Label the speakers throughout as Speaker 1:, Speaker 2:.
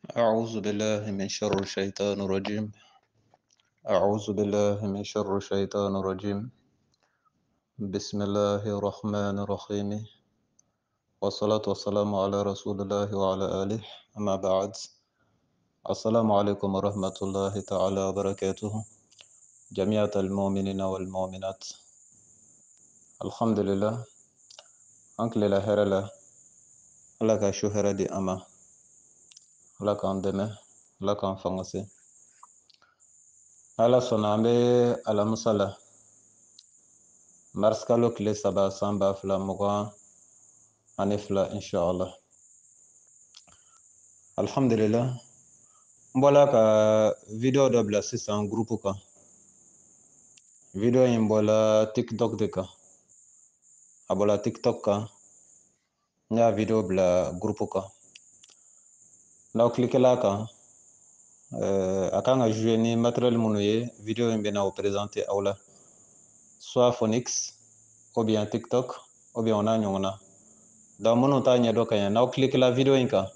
Speaker 1: أعوذ بالله من شر الشيطان الرجيم. أعوذ بالله من شر الشيطان الرجيم. بسم الله الرحمن الرحيم. والصلاة والسلام على رسول الله وعلى آله. أما بعد، السلام عليكم ورحمة الله تعالى وبركاته. جميع المؤمنين والمؤمنات. الحمد لله. أنك لله لا لك شهر دي أما لك أندمه لك أنفنسي على صنامي على مصلى marskalo kile saba samba fila mugan ani fila inshallah. Alhamdulillah, n bɔla ka video dɔ bila sisan groupe kan. Video in bɔla TikTok de kan. A bɔla TikTok kan. N y'a video bila groupe kan. N'aw kilikela a kan, a kan ka jouer ni matériel minnu ye video in bɛna o présenter aw la. Soit Phoenix, ou bien TikTok, ou bien o n'a ɲɔgɔn na. Donc minnu t'a ɲɛdɔn ka ɲɛ, n'aw kilikela video in kan,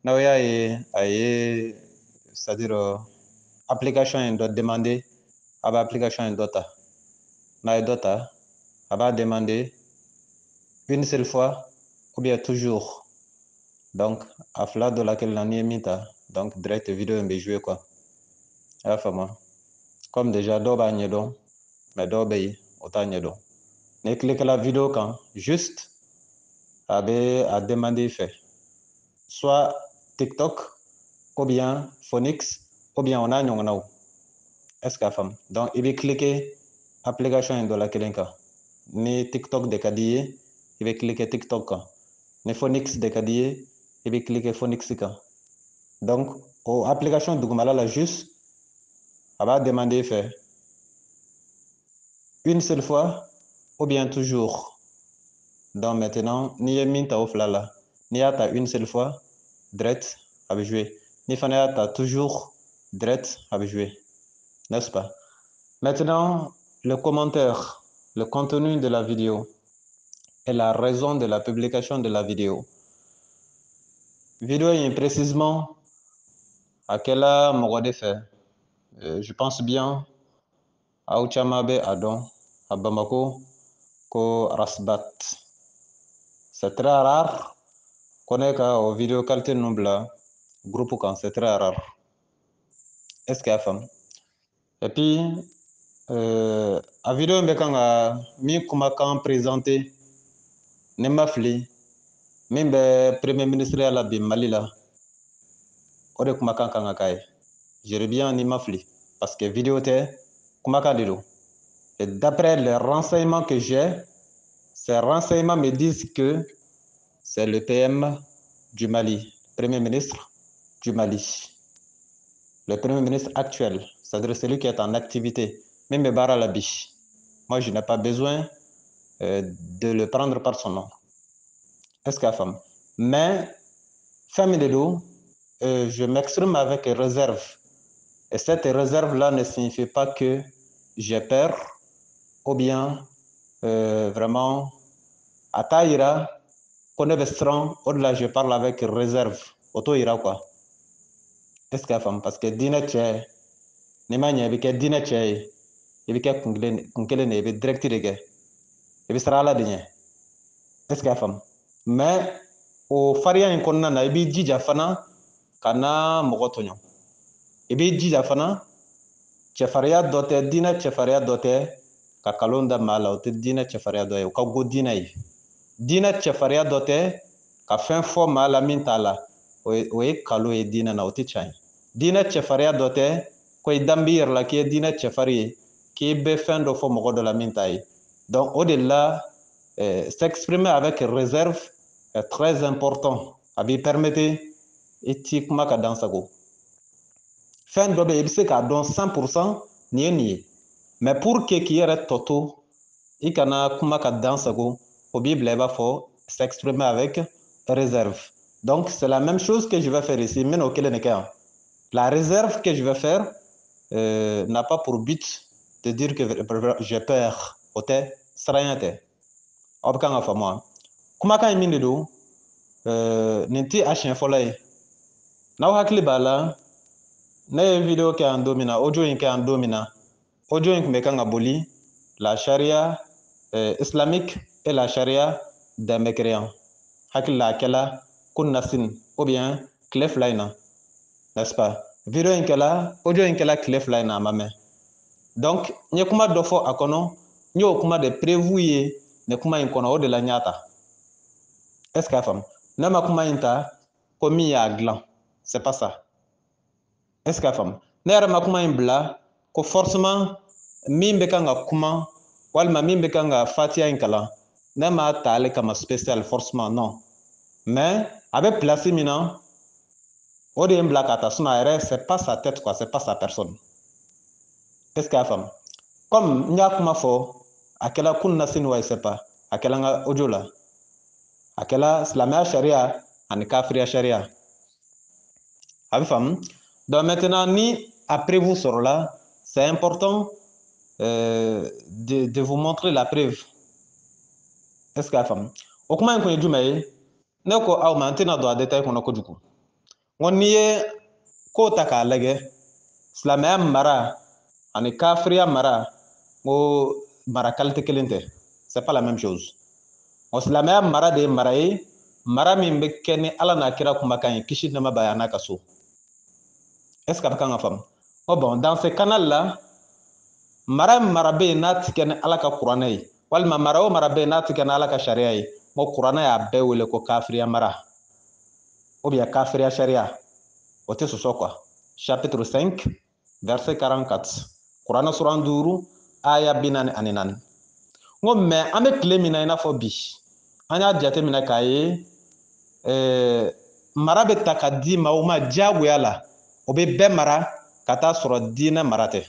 Speaker 1: n'aw y'a ye a ye c'est-à-dire application in dɔ demander, a bɛ application in dɔ ta. N'a ye dɔ ta, a b'a demander une seule fois ou bien toujours. Donc a fila dɔ la kelen na n'i ye min ta, donc direct video in bɛ jouer quoi. A y'a faamu. Comme déjà dɔw b'a ɲɛdɔn, mais dɔw bɛ yen o t'a ɲɛdɔn. N'i kilikela video kan, juste a bɛ a demander i fɛ soit TikTok ou bien Phoenix ou bien o n'a ɲɔgɔnnaw. Est-ce que a faamu? Donc i bɛ cliquer application in dɔ la kelen kan. Ni TikTok de ka di ye, i bɛ cliquer TikTok kan. Ni Phoenix de ka di ye, i bɛ cliquer Phoenix kan. Donc o application dugumala la juste a b'a demander i fɛ une seule fois ou bien toujours. Donc maintenant n'i ye min ta o fila la, n'i y'a ta une seule fois direct a bɛ jouer. Ni fana y'a ta toujours direct a bɛ jouer. N'est-ce pas? Maintenant, le commentaire, le contenu de la vidéo et la raison de la publication de la vidéo. Vidéo est précisément à quelle mɔgɔ de fɛ. Je pense bien aw caman bɛ a dɔn à Bamako ko Rasbat. C'est très rare ko ne ka o vidéo qualité ninnu bila groupe kan, c'est très rare. Est-ce que a faamu? Et puis a vidéo bɛ kan ka min kumakan présenter ne ma fili min bɛ premier ministre la bi Mali la, o de kumakan kan ka k'a ye. Je reviens ni ma fili parce que vidéo tɛ kumakan de don. Et d'après les renseignements que j'ai, ces renseignements me disent que c'est le PM du Mali, premier ministre du Mali, le premier ministre actuel, c'est-à-dire celui qui est en activité, même Bara Labi. Moi, je n'ai pas besoin de le prendre par son nom. Est-ce qu'il y a femme? Mais, femme de dos, je m'exprime avec réserve. Et cette réserve-là ne signifie pas que j'ai peur ou bien vraiment à taïra qu'on est strong, au-delà je parle avec réserve. Auto ira quoi? Est-ce qu'il y a femme? Parce que dîner tché, n'imanya bike dîner tché, bike kunkele ne be direct de ge, be srala de nye. Est-ce qu'il y a femme? Mais o faria in konna na ibi jija fana kana mogotonyo. Ibi jija fana chefaria dote dina chefaria dote ka kalonda mala o te dina chefaria dote o ka go dina yi. Dina chefaria dote ka fɛn fɔ maa la min t'a la o ye kalo ye diinɛ na o tɛ tiɲɛ ye. Diinɛ cɛfariya dɔ tɛ ko i danbi yɛrɛ la k'i ye diinɛ cɛfari ye k'i bɛ fɛn dɔ fɔ mɔgɔ dɔ la min t'a ye. Donc o de la s'exprimer avec réserve est très important. A b'i permettre i t'i kuma ka dan sago. Fɛn dɔ bɛ yen i bɛ se k'a dɔn 100% nin ye nin ye. Mais pour que k'i yɛrɛ tɔ to i kana kuma ka dan sago o b'i bila i b'a fɔ s'exprimer avec réserve. Donc c'est la même chose que je vais faire ici. La réserve que je vais faire n'a pas pour but de dire que j'ai peur. Ote sarayante. Obkanga famo. Kuma kan min de do ninti a chien folay. n'aw hakili b'a la ne ye video kɛ yan don min na audio in kɛ yan don min na audio in tun bɛ kan ka boli la charia islamique et la charia des mécréants hakili la a kɛla kunnasin ou bien tile fila in na n'est-ce pas video in kɛla audio in kɛla tile fila in na a ma mɛn donc n ye kuma dɔ fɔ a kɔnɔ n y'o kuma de prévu ye nin kuma in kɔnɔ o de la n y'a ta est ce que a faamu ne ma kuma in ta ko min y'a dilan c'est pas ça est ce que a faamu ne yɛrɛ ma kuma in bila ko forcément min bɛ kan ka kuma walima min bɛ kan ka fatiya in kalan ne m'a ta ale kama spécial forcément non mais a bɛ place min na o de ye n bila ka ta sinon a yɛrɛ c'est pas sa tête quoi c'est pas sa personne est ce que a faamu comme n y'a kuma fɔ a kɛla kunna sini wa c'est pas a kɛla n ka audio la a kɛla silamɛya sariya ani kafiriya sariya a bɛ faamu donc maintenant ni a preuve sɔrɔla c'est important de vous montrer la preuve est ce que a faamu o kuma in kun ye jumɛn ye ne ko aw ma n tɛna don a détail kɔnɔ kojugu n ko n'i ye ko ta k'a lajɛ silamɛya mara ani kafiriya mara n ko mara qualité kelen tɛ c'est pas la même chose o silamɛya mara de ye mara ye mara min bɛ kɛ ni ala n'a kira kumakan ye kisi nɛɛma b'a ye a n'a ka so est ce que a bɛ kan ka faamu o bon dans ce canal là mara mara bɛ yen n'a ti kɛ ni ala ka kuranɛ ye walima mara o mara bɛ yen n'a ti kɛ ni ala ka sariya ye n ko kuranɛ y'a bɛɛ wele ko kafiriya mara ou bien kafiriya sariya o tɛ sɔsɔ quoi chapitre 5 verset 44 kuranɛ sura 5 aya 44 n ko mais an bɛ tile min na i n'a fɔ bi an y'a jate minɛ k'a ye mara bɛ ta ka di maaw ma diyagoya la o bɛ bɛɛ mara ka taa sɔrɔ diinɛ mara tɛ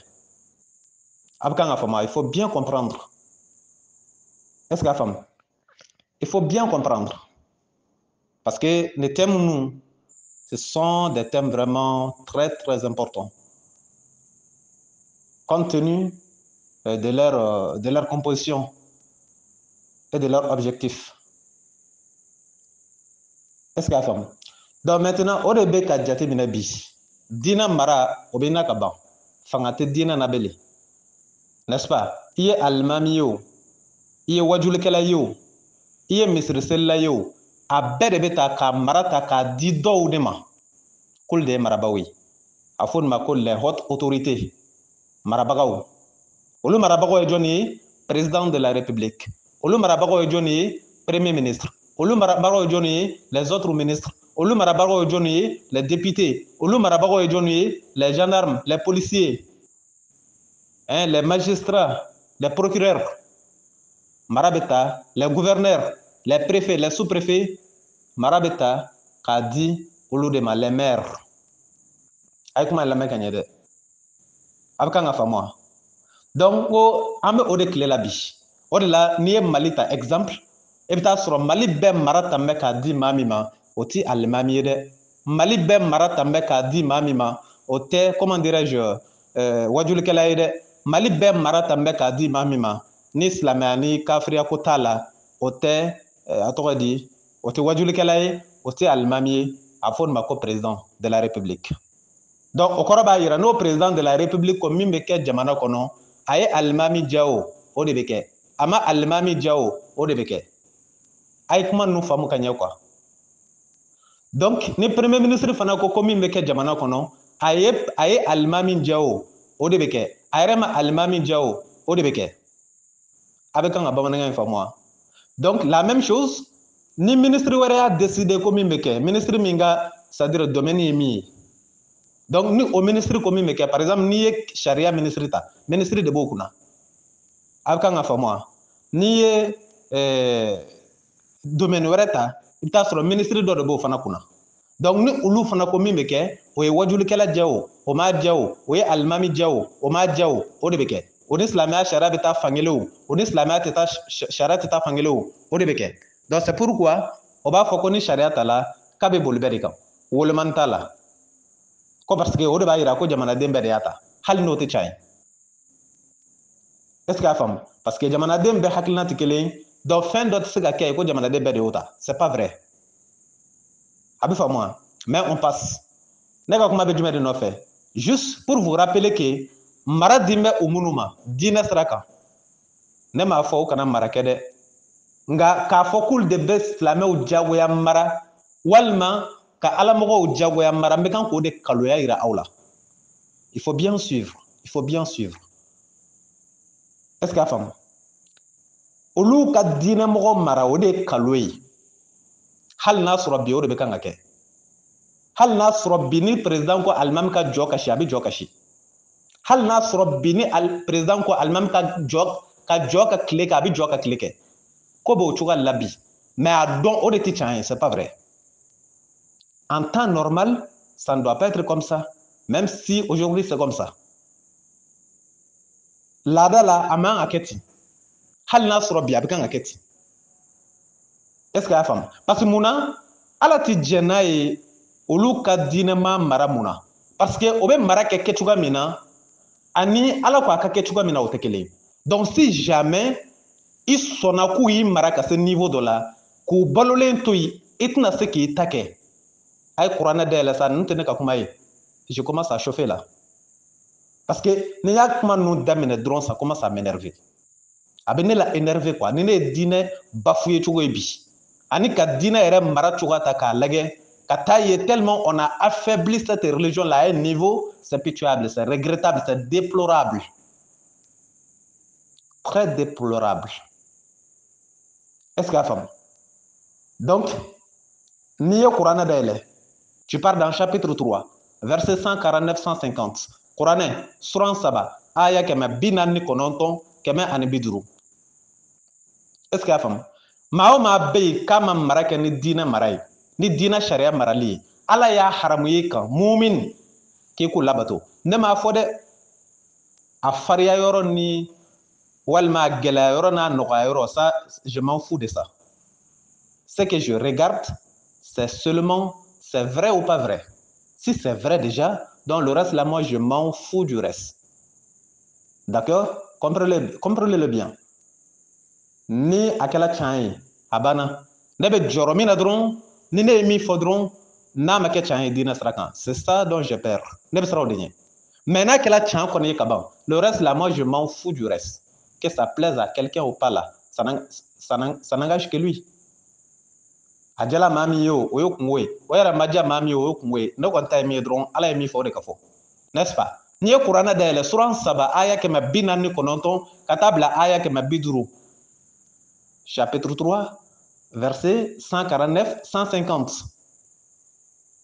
Speaker 1: a bɛ kan ka faamu il faut bien comprendre est ce que a faamu il faut bien comprendre parce que les thèmes nous ce sont des thèmes vraiment très très importants compte tenu de leur composition et de leur objectif est ce que a faamu donc maintenant o de bɛ ka jate minɛ bi diinɛ mara o bɛ na ka ban fanga tɛ diinɛ na bilen n'est ce pas i ye alimami ye o i ye wajulikɛla ye o i ye misiriselila ye o a bɛɛ de bɛ ta ka mara ta k'a di dɔw de ma k'olu de ye marabaw ye a fɔ nin ma ko les hautes autorités marabagaw olu marabagaw ye jɔn ye président de la république olu marabagaw ye jɔn ye premier ministre olu marabagaw ye jɔn ye les autres ministres olu marabagaw ye jɔn ye les députés olu marabagaw ye jɔn ye les gendarmes les policiers les magistrats les procureurs mara bɛ ta les gouverneurs les préfets les sous-préfets mara bɛ ta k'a di olu de ma les maires a ye kuma lamɛn ka ɲɛ dɛ a bɛ kan ka faamu wa donc ko an bɛ o de tile la bi o de la n'i ye mali ta exemple i bɛ taa sɔrɔ mali bɛɛ mara tan bɛ k'a di maa min ma o tɛ alimami ye dɛ mali bɛɛ mara tan bɛ k'a di maa min ma o tɛ comment dirais-je wajulikɛla ye dɛ mali bɛɛ mara tan bɛ k'a di maa min ma ni silamɛya ni kafiriya ko t'a la o tɛ a tɔgɔ di o tɛ wajulikɛla ye o tɛ alimami ye a fɔ nin ma ko président de la république donc o kɔrɔ b'a yira n'o président de la république ko min bɛ kɛ jamana kɔnɔ a ye alimami diya o de bɛ kɛ a ma alimami diya o de bɛ kɛ a ye kuma ninnu faamu ka ɲɛ quoi donc ni premier ministre fana ko min bɛ kɛ jamana kɔnɔ a ye alimami diya o de bɛ kɛ a yɛrɛ ma alimami diya o de bɛ kɛ a bɛ kan ka bamanankan in faamu wa donc la même chose ni ministre wɛrɛ y'a décider ko min bɛ kɛ ministre min ka c'est à dire domaine ye min ye donc ni o ministre ko min bɛ kɛ par exemple n'i ye sariya ministre ta ministre de b'o kunna a bɛ kan ka faamu wa n'i ye domaine wɛrɛ ta i bɛ taa sɔrɔ ministre dɔ de b'o fana kunna donc ni olu fana ko min bɛ kɛ o ye wajulikɛla diya o m'a diya o ye alimami diya o m'a diya o de bɛ kɛ o ni silamɛya sariya bɛ taa fankelen o ni silamɛya tɛ taa sariya tɛ taa fankelen o de bɛ kɛ donc c'est pourquoi o b'a fɔ ko ni sariya ta la k'a bɛ boli bɛɛ de kan wolomani t'a la ko parce que o de b'a yira ko jamanaden bɛɛ de y'a ta hali n'o tɛ ca ye est ce que a faamu parce que jamanaden bɛɛ hakilina tɛ kelen ye donc fɛn dɔ tɛ se ka kɛ ye ko jamanaden bɛɛ de y'o ta c'est pas vrai a bɛ faamu wa mais on passe Ne ka kuma bɛ jumɛn de nɔfɛ? Juste pour vous rappeler que mara din bɛ o minnu ma diinɛ sira kan. Ne m'a fɔ u kana mara kɛ dɛ. Nka k'a fɔ k'olu de bɛ silamɛw jagoya mara walima ka alamɔgɔw jagoya mara n bɛ kan k'o de kaloya yira aw la. Il faut bien suivre. Il faut bien suivre. Est-ce que a faamu? Olu ka diinɛmɔgɔ mara o de ye kalo ye. Hali n'a sɔrɔ bi o de bɛ kan ka kɛ. Hali n'a sɔrɔ bi ni président ko alimami ka jɔ kasi a bɛ jɔ kasi. Hali n'a sɔrɔ bi ni président ko alimami ka jɔ ka tile kɛ a bɛ jɔ ka tile kɛ. Ko b'o cogoya la bi. Mais a dɔn o de tɛ tiɲɛ ye, c'est pas vrai. En temps normal, ça ne doit pas être comme ça, même si aujourd'hui c'est comme ça. Laada la a man ka kɛ ten. Hali n'a sɔrɔ bi a bɛ kan ka kɛ ten. Est-ce que a y'a faamu? Parce que mun na Ala tɛ jɛn n'a ye olu ka diinɛma mara mun na? Parce que o bɛ mara kɛ kɛcogoya min na ani Ala ko a ka kɛ cogoya min na o tɛ kelen ye. Donc si jamais i sɔnna k'u y'i mara ka se niveau dɔ la k'u balolen to yen i tɛna se k'i ta kɛ. A ye kuranɛ dayɛlɛ sa ninnu tɛ ne ka kuma ye. Je commence à chauffer là. Parce que ni y'a kuma ninnu daminɛ dɔrɔn ça commence à m'énerver. A bɛ ne la énerver quoi. Ni ne ye diinɛ bafoué cogo ye bi ani ka diinɛ yɛrɛ mara cogoya ta k'a lajɛ ka taa ye tellement on a affaibli cette religion là à un niveau c'est pitoyable, c'est regrettable, c'est déplorable. Très déplorable. Est-ce qu'il y a femme? Donc, ni ye Kuranɛ dayɛlɛ. Tu pars dans chapitre 3, verset 149-150. Kuranɛ, suran 3, aya 49, 50. Est-ce qu'il y a femme? Maa o maa bɛ yen k'a ma mara kɛ ni diinɛ mara ye, ni diinɛ sariya marali ye, Ala y'a haramu ye kan mumin k'i k'o labato. Ne m'a fɔ dɛ, a fariya yɔrɔ ni walima a gɛlɛya yɔrɔ n'a nɔgɔya yɔrɔ, ça je m'en fous de ça. Ce que je regarde, c'est seulement c'est vrai ou pas vrai. Si c'est vrai déjà, donc le reste là, moi je m'en fous du reste. D'accord? Comprenez-le bien. Ni a kɛla tiɲɛ ye a banna ne bɛ jɔrɔ min na dɔrɔn ni ne ye min fɔ dɔrɔn n'a ma kɛ tiɲɛ ye diinɛ sira kan c'est ça dont je perds ne bɛ siran o de ɲɛ mais n'a kɛla tiɲɛ kɔni ye ka ban le reste là moi je m'en fous du reste que ça plaise à quelqu'un ou pas là ça n'engage que lui a jala maa min ye o ye kungo ye o yɛrɛ ma diya maa min ye o ye kungo ye ne kɔni ta ye min ye dɔrɔn Ala ye min fɔ o de ka fɔ n'est-ce pas n'i ye kuranɛ dayɛlɛ suran 3 aya 149 ka taa bila aya 150. Chapitre 3, verset 149-150.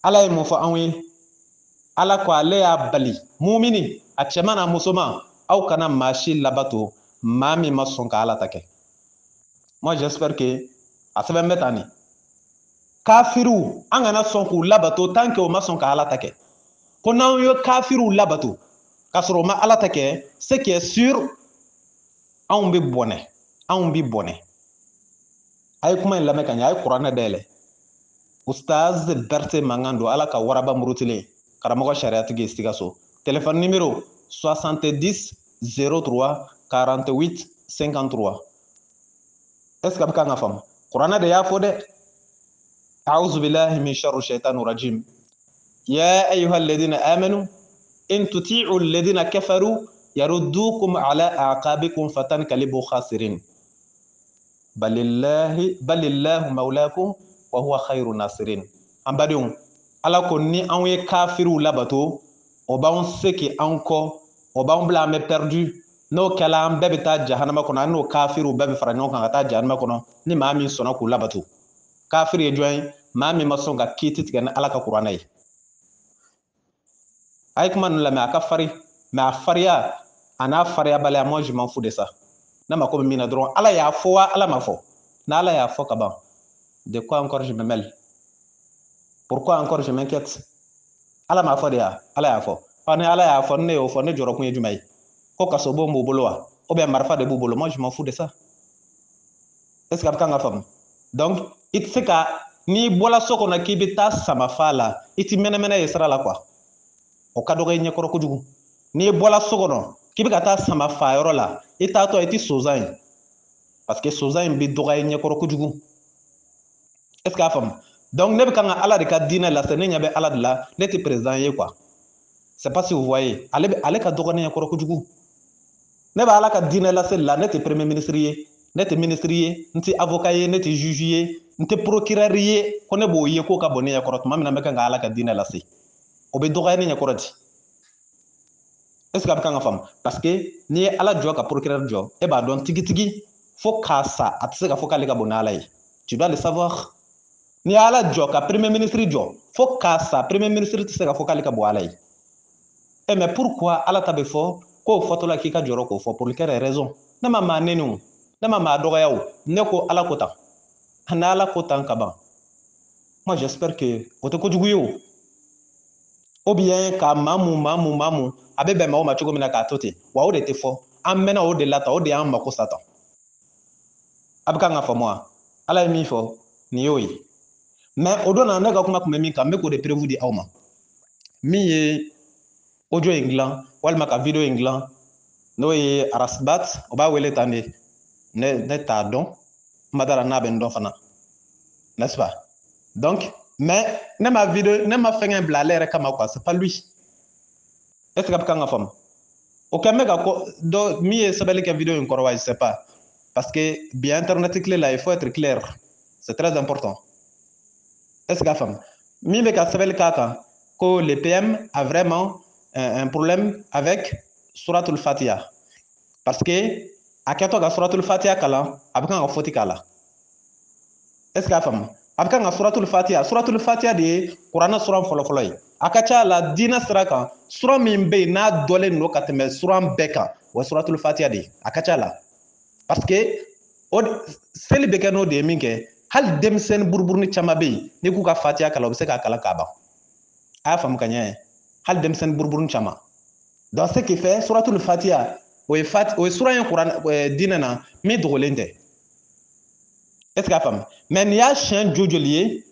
Speaker 1: Ala ye mun fɔ anw ye? Ala ko ale y'a bali mumini a cɛman n'a musoman aw kana maa si labato maa min ma sɔn ka Ala ta kɛ. Moi j'espère que a sɛbɛn bɛ tan nin. Kafiriw an kana sɔn k'u labato tant que o ma sɔn ka Ala ta kɛ. Ko n'anw ye kafiriw labato k'a sɔrɔ o ma Ala ta kɛ, ce qui est sûr anw bɛ bɔnɛ, anw bɛ bɔnɛ. A ye kuma in lamɛn ka ɲɛ a ye kuranɛ dayɛlɛ Ustaz Berthe mankan don Ala ka waraba murutilen karamɔgɔ sariatigi ye Sikaso téléphone numéro 70 03 48 53. Est-ce que a bɛ kan ka faamu? Kuranɛ de y'a fɔ dɛ. أعوذ بالله من شر الشيطان الرجيم يا أيها الذين آمنوا إن تطيعوا الذين كفروا يردوكم على أعقابكم فتنقلبوا خاسرين بل الله مولاكم وهو خير الناصرين. An badenw Ala ko ni anw ye kafiriw labato o b'anw seki anw kɔ o b'anw bila an bɛ perdu n'o kɛla an bɛɛ bɛ taa jahanama kɔnɔ an n'o kafiriw bɛɛ bɛ fara ɲɔgɔn kan ka taa jahanama kɔnɔ ni maa min sɔnna k'u labato. Kafiri ye jɔn ye? Maa min ma sɔn ka kiiti tigɛ ni Ala ka kuranɛ ye. A ye kuma ninnu lamɛn a ka fari mais a fariya a n'a fariyabaliya moi je m'en fous de ça. Ne mako bɛ min na dɔrɔn Ala y'a fɔ wa Ala ma fɔ? N'Ala y'a fɔ ka ban, de quoi encore je me mêle? Pourquoi encore je m'inquiète? Ala m'a fɔ de ya? Ala y'a fɔ. Ni Ala y'a fɔ ni ne y'o fɔ ne jɔrɔ kun ye jumɛn ye? Ko kaso bon b'u bolo wa? Ou bien marifa de b'u bolo? Moi je m'en fous de ça. Est-ce que a bɛ kan ka faamu? Donc i tɛ se ka n'i bɔla so kɔnɔ k'i bɛ taa samafa la i tɛ mɛnɛmɛnɛ ye sira la quoi. O ka dɔgɔ i ɲɛkɔrɔ kojugu. N'i bɔla so kɔnɔ k'i bɛ ka taa samafa yɔrɔ la i taatɔ i tɛ sonsan ye parce que sonsan in bɛ dɔgɔya i ɲɛkɔrɔ kojugu. Est-ce que a faamu? Donc ne bɛ kan ka Ala de ka diinɛ lase ne ɲɛ bɛ Ala de la ne tɛ président ye quoi. C'est pas si vous voyez ale ka dɔgɔ ne ɲɛ kɔrɔ kojugu. Ne bɛ Ala ka diinɛ lase la ne tɛ premier ministre ye ne tɛ ministre ye n tɛ avocat ye ne tɛ juge ye n tɛ procureur ye ko ne b'o ye k'o ka bon ne ɲɛ kɔrɔ tuma min na n bɛ kan ka Ala ka diinɛ lase o bɛ dɔgɔya ne ɲɛ kɔrɔ di. Est ce que a bɛ kan ka faamu parce que n'i ye Ala jɔ ka procureur jɔ e b'a dɔn tigitigi fo k'a sa a tɛ se ka fɔ k'ale ka bon n'Ala ye. Tu dois le savoir. N'i ye Ala jɔ ka premier ministre jɔ fo k'a sa premier ministre tɛ se ka fɔ k'ale ka bon Ala ye. Eh mais pourquoi Ala ta bɛ fɔ k'o fɔtɔla k'i ka jɔrɔ k'o fɔ pour quelle raison? Ne ma maa neni o ne ma maa dɔgɔya o ne ko Ala ko tan ni Ala ko tan ka ban. Moi j'espère que o tɛ kojugu ye o. Ou bien ka maa mun a bɛ bɛn maaw ma cogo min na k'a to ten wa o de tɛ fɔ an mɛnna o de la tan o de y'an mako sa tan. A bɛ kan ka faamu wa? Ala ye min fɔ nin y'o ye. Mais o don na ne ka kuma tun bɛ min kan n bɛ k'o de prévu di aw ma. Min ye audio in dilan walima ka video in dilan n'o ye Arasbat o b'a wele tan de ne t'a dɔn n ma d'a la n'a bɛ n dɔn fana n'est-ce pas? Donc mais ne ma fɛngɛ bila ale yɛrɛ kama quoi c'est pas lui. Est ce que a bɛ kan ka faamu? O kɛn bɛ ka dɔ min ye sɛbɛnni kɛ video in kɔrɔ wa je sais pas parce que bi internet tile la il faut être clair c'est très important. Est ce que a faamu? Min bɛ ka sɛbɛnni k'a kan ko le PM a vraiment un problème avec Suratul Fatiha parce que a kɛtɔ ka Suratul Fatiha kalan a bɛ kan ka faute k'a la. Est ce que a faamu? A bɛ kan ka Suratul Fatiha de ye kuranɛ sura fɔlɔ-fɔlɔ ye. A ka ca la diinɛ sira kan sura min bɛ yen n'a dɔlen don ka tɛmɛ sura bɛɛ kan o ye Suratul Fatiha de ye a ka ca la parce que seli bɛ kɛ n'o de ye min kɛ hali denmisɛnnin buruburunin caman bɛ yen n'i k'u ka Fatiha kalan u bɛ se k'a kalan k'a ban. A y'a faamu ka ɲɛ hali denmisɛnnin buruburunin caman. Donc ce qui fait Suratul Fatiha o ye sura ye diinɛ na min dogolen tɛ. Est ce que a faamu? Mais n'i y'a siɲɛ joli ye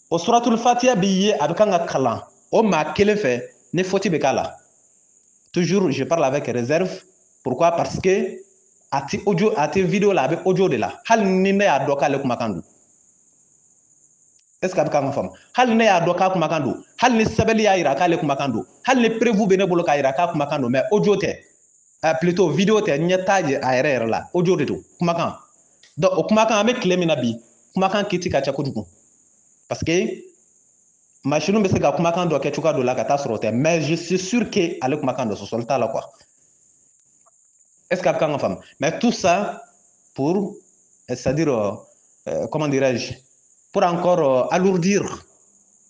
Speaker 1: o Suratul Fatiha b'i ye a bɛ kan ka kalan o maa kelen fɛ ni faute bɛ k'a la. Toujours je parle avec réserve. Pourquoi? Parce que a tɛ video la a bɛ audio de la hali ni ne y'a dɔn k'ale kumakan don. Est ce que a bɛ kan ka faamu? Hali ne y'a dɔn k'a kumakan don hali ni sɛbɛnni y'a jira k'ale kumakan don hali ni preuve bɛ ne bolo k'a jira k'a kumakan don mais audio tɛ plutôt video tɛ ɲɛ t'a a yɛrɛ la audio de don kumakan. Donc o kumakan an bɛ tile min na bi kumakan kiti ka ca kojugu parce que machine bɛ se ka kumakan dɔ kɛ cogoya dɔ la ka taa sɔrɔ o tɛ mais je suis sûr que ale kumakan dɔ sɔsɔli t'a la quoi. Est ce que a bɛ kan ka faamu? Mais tout ça pour c'est-à-dire comment dirais-je pour encore alourdir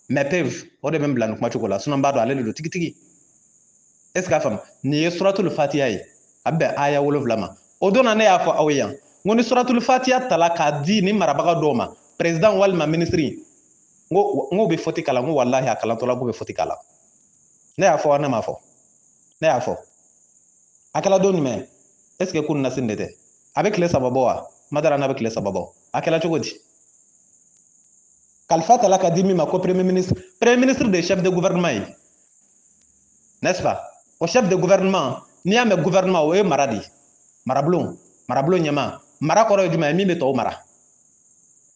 Speaker 1: mes peines o de bɛ n bila nin kuma cogo la sinon n b'a dɔn ale de don tigitigi. Est ce que a faamu? Nin ye Suratul Fatiha ye a bɛ bɛn aya 7 ma o don na ne y'a fɔ aw ye yan n ko ni Suratul Fatiha tala k'a di ni marabaga dɔw ma président walima ministre n ko bɛ faute k'a la n ko walahi a kalantɔla k'u bɛ faute k'a la. Ne y'a fɔ ne m'a fɔ? Ne y'a fɔ. A kɛla don jumɛn? est ce que ko nin na sini de tɛ? A bɛ tile 3 bɔ wa? n ma d'a la n'a bɛ tile 3 bɔ. A kɛla cogo di? Kalifa tala ka di min ma ko premier ministre de chef de gouvernement ye n'est-ce pas? O chef de gouvernement n'i y'a mɛn gouvernement o ye mara de ye marabulon ɲɛmaa mara kɔrɔ ye jumɛn ye min bɛ tɔw mara.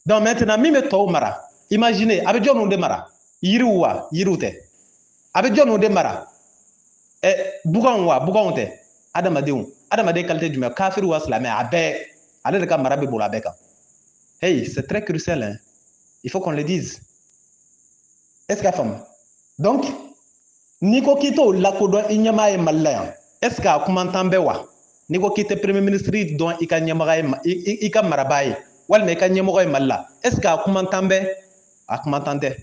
Speaker 1: Donc maintenant min bɛ tɔw mara imaginez a bɛ jɔnniw de mara yiriw wa yiriw tɛ a bɛ jɔnniw de mara buganw wa buganw tɛ adamaden qualité jumɛn kafiri wa silamɛ a bɛɛ ale de ka mara bɛ bolo a bɛɛ kan. Hey c'est très crucial hein? Il faut qu'on le dise. Est ce qu'a faamu? Donc n'i ko k'i t'o lakodɔn i ɲɛmaa ye Mali la yan est ce que a kumantan bɛ wa? N'i ko k'i tɛ premier ministre dɔn i ka ɲɛmɔgɔ ye i ka marabaa ye walima i ka ɲɛmɔgɔ ye Mali la est ce que a kumantan bɛ? A kumantan tɛ.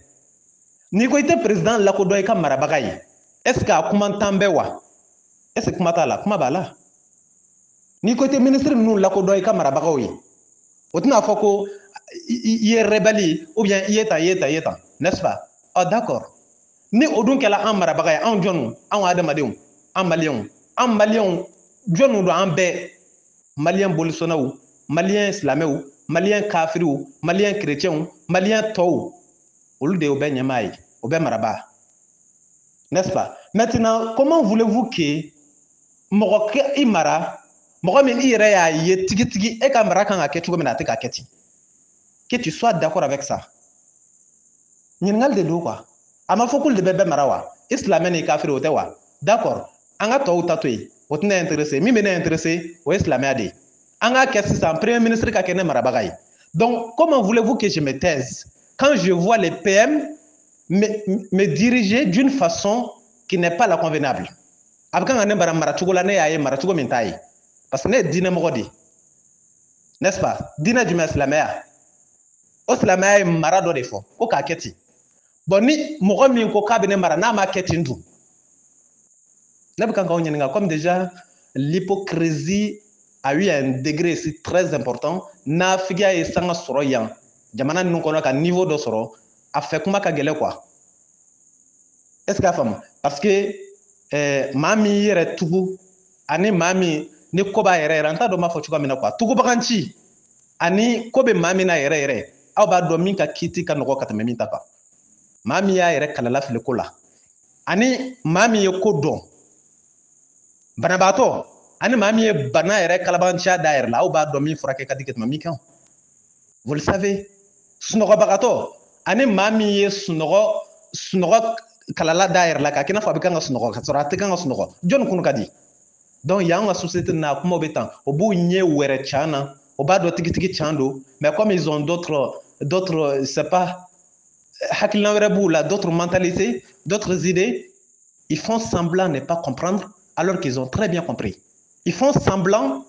Speaker 1: N'i ko i tɛ président lakodɔn i ka marabaga ye est ce que a kumantan bɛ wa? Est ce que kuma t'a la? Kuma b'a la. N'i ko i tɛ ministre ninnu lakodɔn i ka marabagaw ye o tɛna fɔ ko i ye rebelle ou bien i ye tan n'est ce pas? Oh d'accord. Ni o dun kɛla an marabaga ye anw jɔnw anw adamadenw an maliyɛnw jɔnw don an bɛɛ maliyɛn bolisɔnnaw maliyɛn silamɛw maliyɛn kafiriw maliyɛn chrétienw maliyɛn tɔw olu de y'o bɛɛ ɲɛmaa ye o bɛɛ marabaa n'est-ce pas? Maintenant comment voulez-vous que mɔgɔ kɛ i mara mɔgɔ min i yɛrɛ y'a ye tigitigi e ka mara kan ka kɛ cogo min na a tɛ ka kɛ ten que tu sois d'accord avec ça. ɲininkali de don quoi a ma fɔ k'olu de bɛ bɛɛ mara wa isilamɛ ni kafiri o tɛ wa d'accord an ka tɔw ta to yen o tɛ ne intéressé min bɛ ne intéressé o ye silamɛya de ye an k'a kɛ sisan premier ministre ka kɛ ne marabaga ye donc comment voulez-vous que je me taise quand je vois les PM me diriger d'une façon qui n'est pas la convenable a bɛ kan ka ne mara cogo la ne y'a ye mara cogo min t'a ye parce que ne ye diinɛmɔgɔ de ye n'est-ce pas diinɛ jumɛn silamɛya o silamɛya ye mara dɔ de fɔ ko k'a kɛ ten bon ni mɔgɔ min ko k'a bɛ ne mara n'a ma kɛ ten dun ne bɛ kan k'aw ɲininka comme déjà l'hypocrisie a eu un degré ici très important nafigiya ye sanga sɔrɔ yan jamana ninnu kɔnɔ ka niveau dɔ sɔrɔ a fɛ kuma ka gɛlɛn quoi est ce que a faamu parce que maa min y'i yɛrɛ tugu ani maa min ni ko b'a yɛrɛ yɛrɛ an t'a dɔn n b'a fɔ cogoya min na quoi tugubaganci ani ko bɛ maa min na yɛrɛ yɛrɛ aw b'a dɔn min ka kiiti ka nɔgɔ ka tɛmɛ min ta kan maa min y'a yɛrɛ kalala fili ko la ani maa min ye ko dɔn banabaatɔ ani maa min ye bana yɛrɛ kalabanciya da yɛrɛ la aw b'a dɔn min furakɛ ka di ka tɛmɛ min kan vous le savez sunɔgɔbagatɔ ani maa min ye sunɔgɔ kalala da yɛrɛ la k'a kɛ i n'a fɔ a bɛ kan ka sunɔgɔ ka sɔrɔ a tɛ kan ka sunɔgɔ jɔnni kun ka di donc y'an ka société na kumaw bɛ tan o b'u ɲɛ wɛrɛ can na o b'a dɔn tigitigi can don mais comme ils ont d'autres c'est pas hakilina wɛrɛ b'u la d'autres mentalités d'autres idées ils font semblant ne pas comprendre alors qu'ils ont très bien compris ils font semblant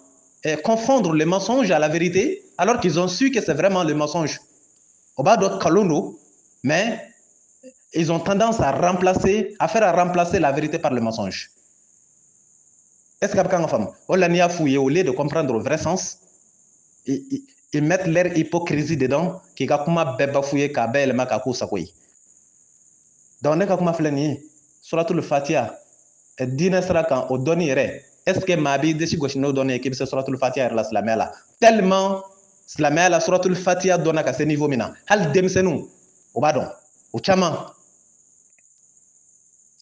Speaker 1: confondre le mensonge à la vérité alors qu'ils ont su que c'est vraiment le mensonge o b'a dɔn kalon don mais ils ont tendance à faire remplacer la vérité par le mensonge. Est-ce que vous avez au lieu de comprendre le vrai sens, ils mettent leur hypocrisie dedans, qui est comme bafouillé kabel makakou sakoui. Donc, on est comme flani, surtout le Fatiha, dîner sera quand on donne est-ce que ma vie de Chigoshino donne qui se sera tout le Fatiha la slamela tellement slamela sera tout le Fatiha donne à ce niveau mina. Hal demsenou, au badon, au chaman.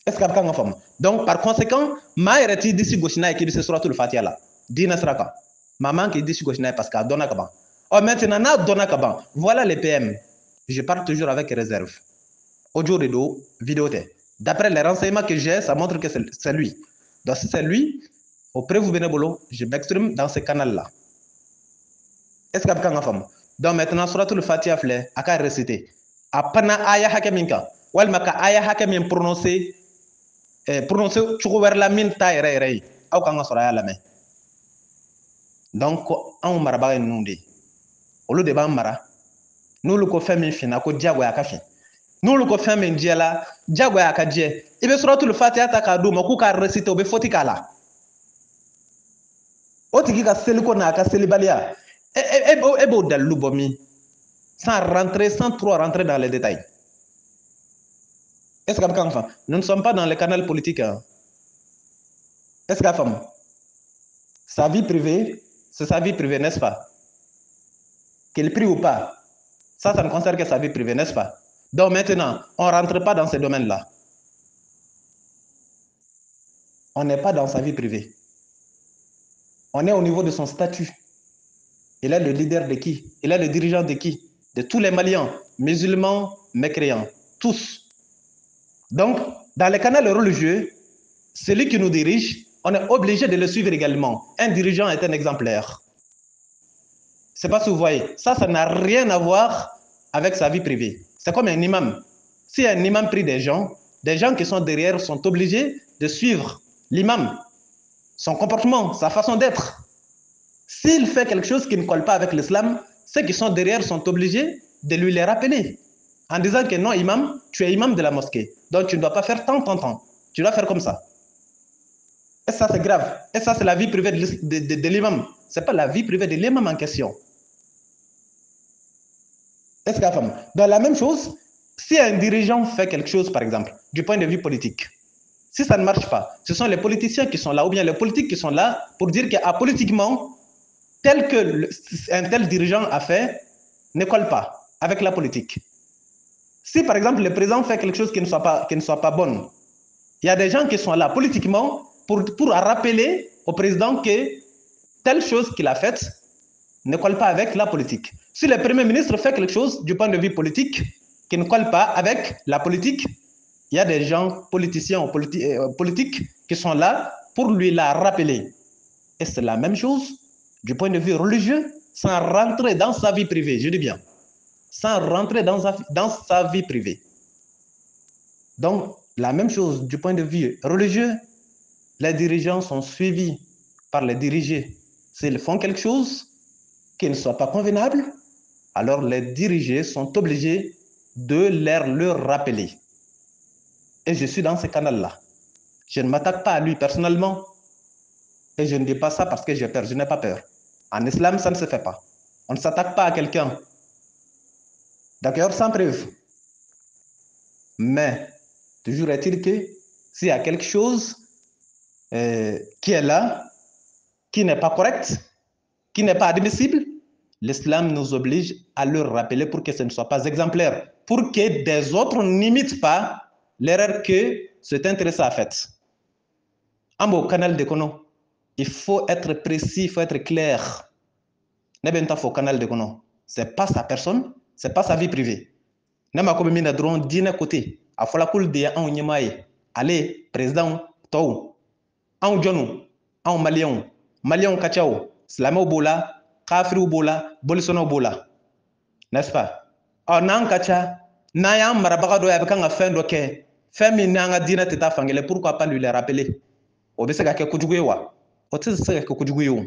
Speaker 1: Est-ce que vous avez donc, par conséquent, ma héritier d'ici gauchina et qui dit sera tout le fatia là. Dina sraka. Maman qui dit gauchina parce qu'elle donne à Kaban. Oh, maintenant, na donne à Kaban. Voilà les PM. Je parle toujours avec réserve. Audio de dos, vidéo. D'après les renseignements que j'ai, ça montre que c'est lui. Donc, si c'est lui, auprès vous bénévolo, je m'exprime dans ce canal-là. Est-ce que vous avez donc, maintenant, sera tout le fatia flé, à qu'à réciter. À pana aya hakeminka. Ou elle m'a qu'à aya hakemin prononcé. Prononcer cogo wɛrɛ la min t'a yɛrɛ yɛrɛ ye aw kan ka sɔrɔ a y'a lamɛn donc anw marabaga ye ninnu de ye olu de b'an mara n'olu ko fɛn min finna ko diyagoya ka fin n'olu ko fɛn min jɛla diyagoya ka jɛ i bɛ suratul fatiha ta k'a d'u ma k'u k'a réciter u bɛ fɔti k'a la o tigi ka seliko n'a ka selibaliya e b'o dalilu bɔ min sans trop rentrer dans les détails. Est-ce que nous ne sommes pas dans le canal politique. Hein? Est-ce que sa vie privée, c'est sa vie privée, n'est-ce pas? Qu'il prie ou pas, ça ne concerne que sa vie privée, n'est-ce pas? Donc maintenant, on ne rentre pas dans ce domaine-là. On n'est pas dans sa vie privée. On est au niveau de son statut. Il est le leader de qui? Il est le dirigeant de qui? De tous les Maliens, musulmans, mécréants, tous. Donc, dans les canaux religieux, celui qui nous dirige, on est obligé de le suivre également. Un dirigeant est un exemplaire. Je ne sais pas si vous voyez. Ça n'a rien à voir avec sa vie privée. C'est comme un imam. Si un imam prie des gens qui sont derrière sont obligés de suivre l'imam, son comportement, sa façon d'être. S'il fait quelque chose qui ne colle pas avec l'islam, ceux qui sont derrière sont obligés de lui les rappeler. En disant que non, imam, tu es imam de la mosquée. Donc tu ne dois pas faire tant. Tu dois faire comme ça. Et ça, c'est grave. Et ça, c'est la vie privée de l'imam. Ce n'est pas la vie privée de l'imam en question. Est-ce que dans la même chose, si un dirigeant fait quelque chose, par exemple, du point de vue politique, si ça ne marche pas, ce sont les politiciens qui sont là, ou bien les politiques qui sont là pour dire qu'apolitiquement, tel que un tel dirigeant a fait, ne colle pas avec la politique. Si par exemple le président fait quelque chose qui ne soit pas bon, il y a des gens qui sont là politiquement pour rappeler au président que telle chose qu'il a faite ne colle pas avec la politique. Si le Premier ministre fait quelque chose du point de vue politique, qui ne colle pas avec la politique. Il y a des gens politiciens politiques qui sont là pour lui la rappeler. Et c'est la même chose du point de vue religieux, sans rentrer dans sa vie privée, je dis bien, sans rentrer dans sa vie privée. Donc, la même chose du point de vue religieux, les dirigeants sont suivis par les dirigés. S'ils font quelque chose qui ne soit pas convenable, alors les dirigés sont obligés de le rappeler. Et je suis dans ce canal-là. Je ne m'attaque pas à lui personnellement. Et je ne dis pas ça parce que j'ai peur. Je n'ai pas peur. En islam, ça ne se fait pas. On ne s'attaque pas à quelqu'un. D'accord, sans preuve. Mais, toujours est-il que s'il y a quelque chose qui est là, qui n'est pas correct, qui n'est pas admissible, l'islam nous oblige à le rappeler pour que ce ne soit pas exemplaire, pour que des autres n'imitent pas l'erreur que cet intéressé a faite. En beau canal de Kono, il faut être précis, il faut être clair. N'est pas faux canal de Kono. C'est pas sa personne, c'est pas sa vie privée. Nema ko mina drone dina côté. A fola kul de an nyamaye. Allez, président Tou. An jonu, an malien kachao, slamo bola, kafiru bola, bolisono bola. N'est-ce pas? En an kacha, na ya marabaga do ya bekanga fin do ke. Femi nanga dina teta fangele, pourquoi pas lui les rappeler? O be se ka ke kujugu wa. O te se ka kujugu yo.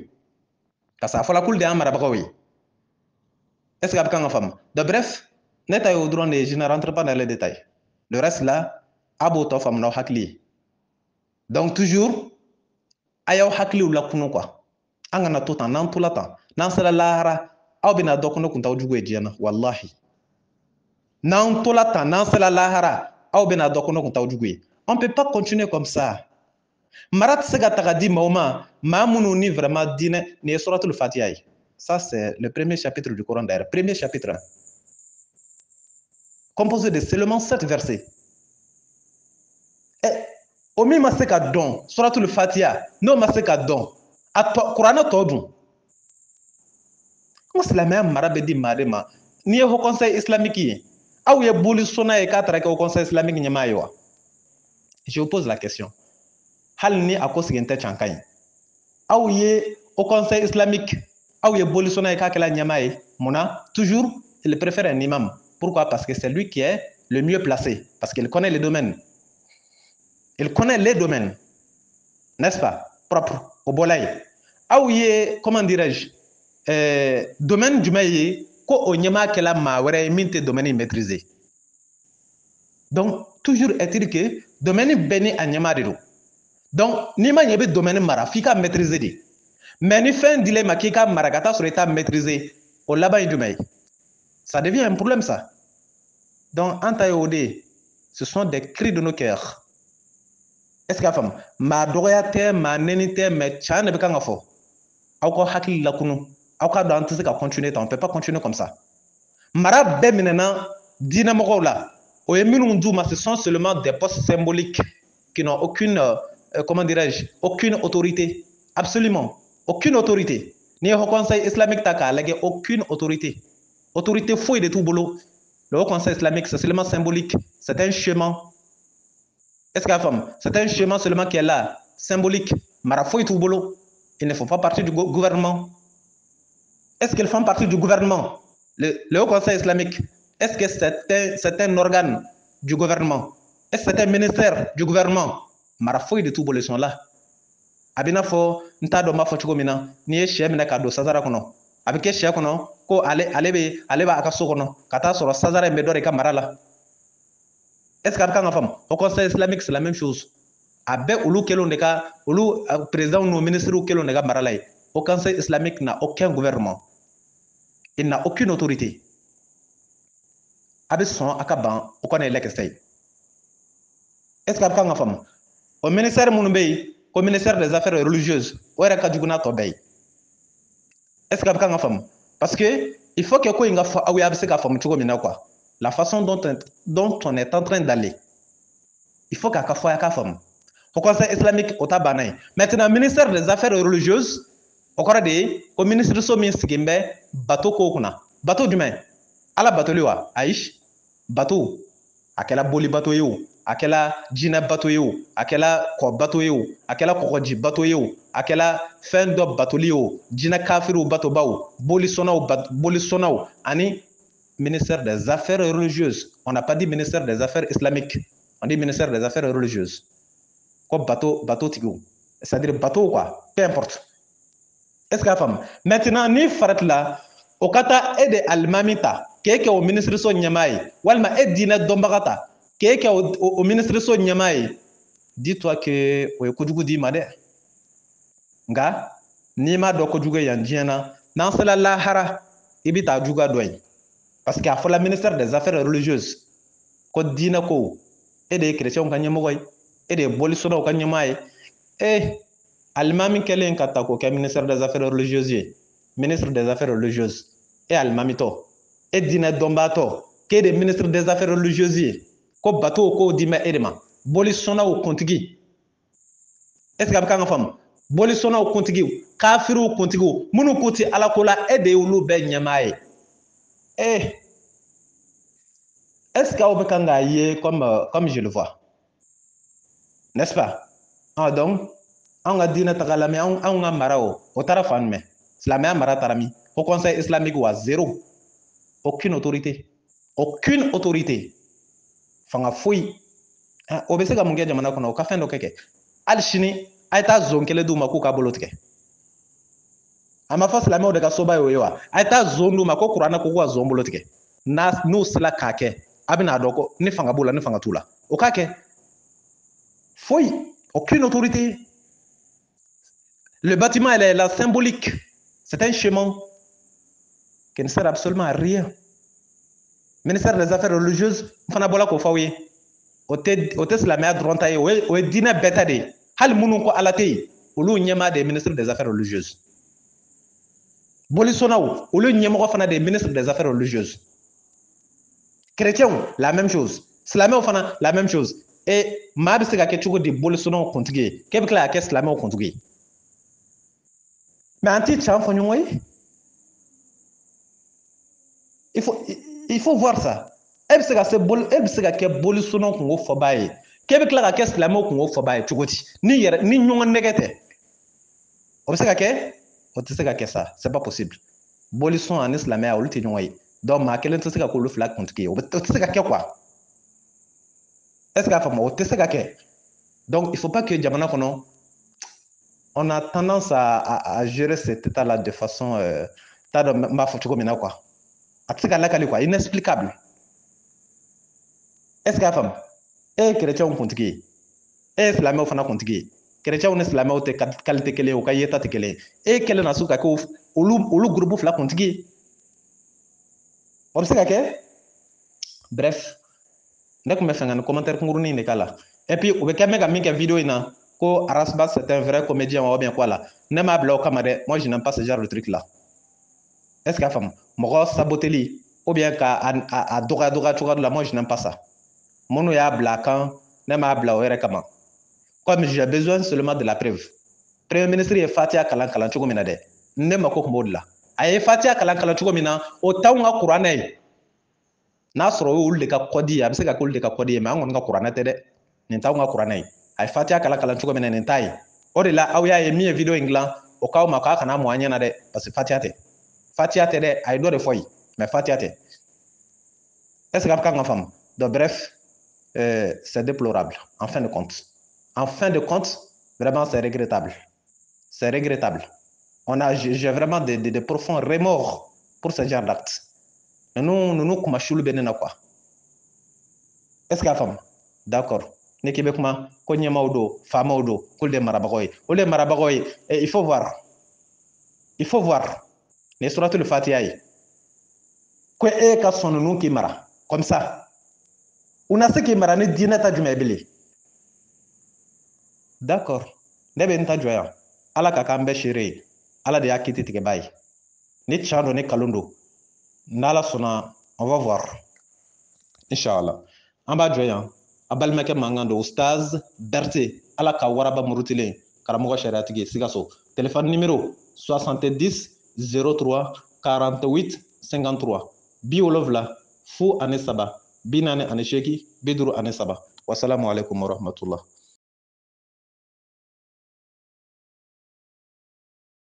Speaker 1: Kasa fola kul de an marabaga wi. Est-ce que bekanga fam? De bref, neta yo drone je ne rentre pas dans les détails. Le reste là, abo to fam no hakli. Donc toujours ayaw hakli la kunu quoi. Angana tout temps nan tout la temps. Nan sala lahara aw bina dokuno kun taw jugo ejena wallahi. Nan tout la temps nan sala lahara aw bina dokuno kun taw jugo. On peut pas continuer comme ça. Marat sega tagadi mauma mamunu ni vraiment dine ni suratul fatiha. Ça c'est le premier chapitre du Coran d'ailleurs, premier chapitre. Composé de seulement 7 versets. Et omi maseka don suratul fatiha no maseka don ato Qur'ana todun. Musulman marabe di marema ni au conseil islamique ou ye boli sona e katra au conseil islamique nyamayo. Je vous pose la question. Hal ni akos gente chankay. Ou ye au conseil islamique ou ye boli sona e kakela nyamaye mona toujours il préfère un imam. Pourquoi? Parce que c'est lui qui est le mieux placé parce qu'il connaît les domaines. Il connaît les domaines. N'est-ce pas? Propre au bolay. Ou ye comment dirais-je domaine du maïe, ko onyama kela ma were minte domaine maîtrisé. Donc toujours est-il que domaine beni anyama de. Donc ni ma yebe domaine mara fika maîtriser di. Mais ni fin dile makika maragata sur état maîtrisé au là-bas du maïe. Ça devient un problème ça. Donc en taïodé, ce sont des cris de nos cœurs. Est-ce que femme ma doyate ma nenite mais chan ne bekanga fo. Au ko hakili la kunu. On ne peut pas continuer comme ça. Mara Beminena, Dinamola, ce sont seulement des postes symboliques qui n'ont aucune, comment dirais-je, aucune autorité. Absolument, aucune autorité. Ni au Conseil islamique, aucune autorité. Autorité fouille de tout boulot. Le Haut Conseil islamique, c'est seulement symbolique. C'est un chemin. Est-ce que la femme, c'est un chemin seulement qui est là, symbolique. Mara fouille tout boulot. Il ne faut pas partie du gouvernement. Est-ce qu'ils font partie du gouvernement? Le Haut Conseil islamique, est-ce que c'est un organe du gouvernement? Est-ce que c'est un ministère du gouvernement? Marafoui de tout boulot sont là. Abina fo nta do ma fo chiko mina ni e she mina ka do sazara kono abike she kono ko ale ba aka so kono kata so sazara me do re ka marala. Est-ce que abika ngafam au Conseil islamique c'est la même chose. Abe ulu kelo ndeka ulu président ou ministre ou kelo ndeka marala. Au Conseil islamique n'a aucun gouvernement. Il n'a aucune autorité. Abisson akaban o connaît l'extérieur. Est-ce que abika ngafam au ministère Mounbei, au ministère des Affaires religieuses, où est-ce que est-ce que vous femme? Parce que il faut que la façon dont on est en train d'aller, il faut qu'il y ait une femme. Au Conseil islamique, au Tabanay. Maintenant, le ministère des Affaires religieuses, au ministre de Somi Sigimbe, bateau Kokuna, bateau du main, à la bateau Aïch, bateau a kɛla boli bateau ye o a kɛla jinɛ bateau ye o a kɛla kɔ bateau ye o a kɛla kɔgɔji bateau ye o a kɛla fɛn dɔ batoli ye o jinɛ kafiriw batobaw bolisɔnnaw ani ministère des affaires religieuses on n'a pas dit ministère des affaires islamiques on dit ministère des affaires religieuses ko bateau tigiw c'est-à-dire bateau quoi peu importe est-ce que a faamu maintenant ni faratila o ka taa e de alimami ta k'e kɛ o minisiriso ɲɛmaa ye walima e diinɛ dɔnbaga ta k'e kɛ o minisiriso ɲɛmaa ye dis-toi que o ye kojugu d'i ma dɛ nka n'i m'a dɔn kojugu ye yan diɲɛ na n'an sera lahara i bɛ taa juguya dɔ ye parce que a fɔla ministère des affaires religieuses ko diinɛ ko e de ye chrétienw ka ɲɛmɔgɔ ye e de ye bolisɔnnaw ka ɲɛmaa ye alimami kɛlen ka ta k'o kɛ ministère des affaires religieuses ye ministre des affaires religieuses e alimami tɔ e diinɛ dɔnbaatɔ k'e de ministre des affaires religieuses ye ko bateau k'o di mɛ e de ma bolisɔnnaw kuntigi est ce que a bɛ kan ka faamu bolisɔnnaw kuntigiw kafiriw kuntigiw minnu k'u ti ala ko la e de y'olu bɛɛ ɲɛmaa ye est ce que aw bɛ kan k'a ye comme je le vois n'est ce pas donc anw ka diinɛ taga lamɛn anw ka mara o taara fan jumɛn silamɛya mara taara min au conseil islamique wa zéro aucune autorité fanga foyi o bɛ se ka mun kɛ jamana kɔnɔ o ka fɛn dɔ kɛ hali sini a ye taa zon kelen d'u ma k'u ka bolo tigɛ a ma fɔ silamɛw de ka soba ye o ye wa a ye taa zon d'u ma ko kuranɛ ko k'u ka zon bolo tigɛ n'u sera k'a kɛ a bɛna dɔn ko ni fanga b'u la ni fanga t'u la o k'a kɛ foyi aucune autorité. Le bâtiment, elle est là, symbolique. C'est un chemin qui ne sert absolument à rien. Ministère des Affaires religieuses, fana bola ko fawe. O te silamɛya dɔrɔn ta ye, o ye diinɛ bɛɛ ta de ye. Hali minnu ko ala tɛ yen, olu ɲɛmaa de ye ministre des Affaires religieuses. Bolisɔnnaw, olu ɲɛmɔgɔ fana de ye ministre des Affaires religieuses. Chrétiens, la même chose. Silamɛw fana, la même chose. Et maa bɛ se ka kɛ cogo di bolisɔnnaw kuntigi ye, k'e bɛ tila ka kɛ silamɛw kuntigi ye. Mais en titre, il faut voir ça. E bɛ se ka kɛ bolisɔnnaw kungo fɔbaa ye k'e bɛ tila ka kɛ silamɛw kungo fɔbaa ye cogo di ni ɲɔgɔn nɛgɛ tɛ o bɛ se ka kɛ o tɛ se ka kɛ sa c'est pas possible bolisɔn ani silamɛya olu tɛ ɲɔgɔn ye donc maa kelen tɛ se ka k'olu fila kuntigi ye o tɛ se ka kɛ quoi est ce que a faamu o tɛ se ka kɛ donc il faut pas que jamana kɔnɔ on a tendance à gérer cet état-là de façon t'a dɔn n b'a fɔ cogo min na quoi a tɛ se ka lakali quoi inexplicable est ce que a faamu e ye chrétienw kuntigi ye e ye silamɛw fana kuntigi ye chrétienw ni silamɛw tɛ qualité kelen ye u ka yeta tɛ kelen ye e kɛlen na su ka kɛ olu groupe fila kuntigi ye o bɛ se ka kɛ bref ne tun bɛ fɛ ka nin commentaire kunkurunin de k'a la et puis u bɛ kɛ mɛ ka min kɛ vidéo in na ko Arasba c'est un vrai comédien ou bien quoi là ne m'a bila o kama dɛ moi je n'aime pas ce genre de truc là est ce que a faamu mɔgɔ saboteli ou bien k'a dɔgɔya cogoya dɔ la moi je n'aime pas ça minnu y'a bila a kan ne m'a bila o yɛrɛ kama comme j'ai besoin seulement de la preuve premier ministre ye fatiya kalan cogo min na dɛ ne mako tun b'o de la a ye fatiya kalan cogo min na o t'anw ka kuranɛ ye n'a sɔrɔ o y'olu de ka kɔdi ye a bɛ se ka k'olu de ka kɔdi ye mais an kɔni ka kuranɛ tɛ dɛ nin t'anw ka kuranɛ ye a ye fatiya kalan cogo min na nin t'a ye o de la aw y'a ye min ye vidéo in dilan o k'aw ma k'a kana mɔn an ɲɛna dɛ parce que fatiya tɛ dɛ a ye dɔ de fɔ yen mais fatiya tɛ est ce que a bɛ kan ka faamu donc bref c'est déplorable en fin de compte vraiment c'est regrettable j'ai vraiment de profonds remords pour ce genre d'acte nous kuma shulu bɛ ne na quoi est ce que a faamu d'accord ne k'i bɛ kuma ko ɲɛmaaw don faamaw don k'olu de ye marabagaw ye il faut voir nin ye suratul fatiha ye ko e ka sɔn ninnu k'i mara comme ça u na se k'i mara ni diinɛ ta jumɛn ye bilen d'accord ne bɛ n ta jɔ yan ala ka k'an bɛɛ seere ye ala de y'a kiti tigɛba ye ni tiɲɛ don ni kalon don n'ala sɔnna on va voir inshallah an b'a jɔ yan a balimakɛ mankan don Ustaz Berté ala ka waraba murutilen karamɔgɔ sariatigi Sikaso téléphone numéro 70 03 48 53 70 03 48 53 wasalamu alaikum warahmatullah.